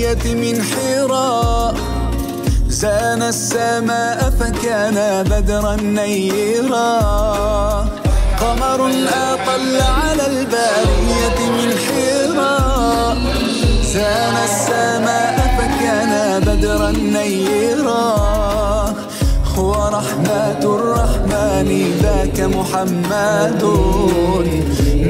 البرية من حراء زان السماء فكان بدرا نيرا قمر أطل على البرية من حراء زان السماء فكان بدرا نيرا هو رحمة الرحمن ذاك محمد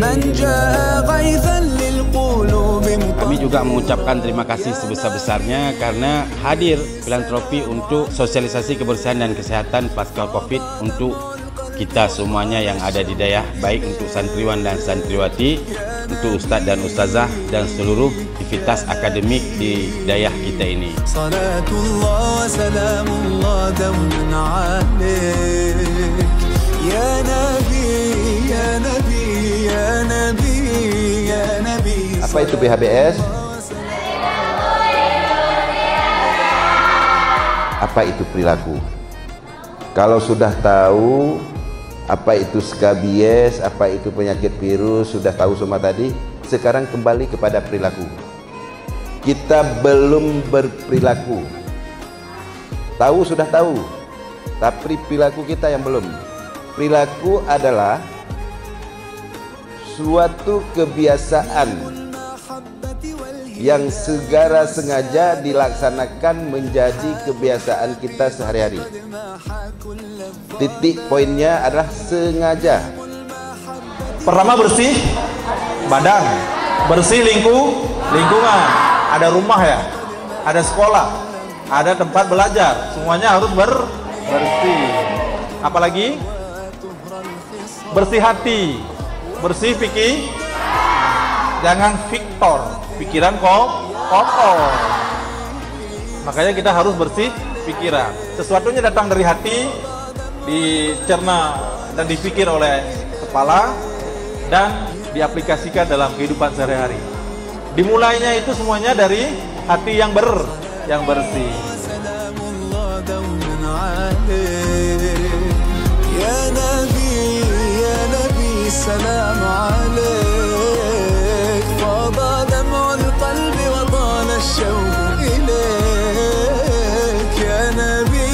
من جاء غيثا للقلوب. Kami juga mengucapkan terima kasih sebesar-besarnya karena hadir filantropi untuk sosialisasi kebersihan dan kesehatan pasca Covid untuk kita semuanya yang ada di Dayah, baik untuk santriwan dan santriwati, untuk ustadz dan ustazah dan seluruh aktivitas akademik di Dayah kita ini. Salatullah wa salamullah dauman alaik ya Nabi ya Nabi ya Nabi ya Nabi. Apa itu PHBS? Apa itu perilaku? Kalau sudah tahu apa itu skabies, apa itu penyakit virus, sudah tahu semua tadi, sekarang kembali kepada perilaku. Kita belum berperilaku. Tahu sudah tahu, tapi perilaku kita yang belum. Perilaku adalah suatu kebiasaan yang segera sengaja dilaksanakan menjadi kebiasaan kita sehari-hari. Titik poinnya adalah sengaja. Pertama bersih badan, bersih lingkungan. Ada rumah ya, ada sekolah, ada tempat belajar, semuanya harus bersih. Apalagi bersih hati, bersih pikir, jangan Victor, pikiran kotor. Makanya kita harus bersih pikiran. Sesuatunya datang dari hati, dicerna dan dipikir oleh kepala dan diaplikasikan dalam kehidupan sehari-hari. Dimulainya itu semuanya dari hati yang bersih. Ya Nabi ya Nabi salam alaik fada dam'ul qalbi wa tala ash-shawq ilaik ya Nabi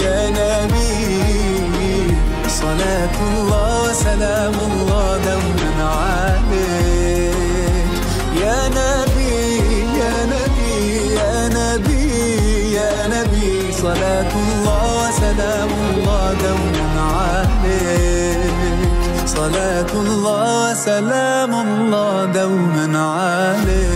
ya Nabi salatullah wa salamullah dauman alaik ya Nabi ya Nabi ya Nabi ya Nabi salatullah wa salamullah dauman alaik salatullah wa salamullah dauman alaik.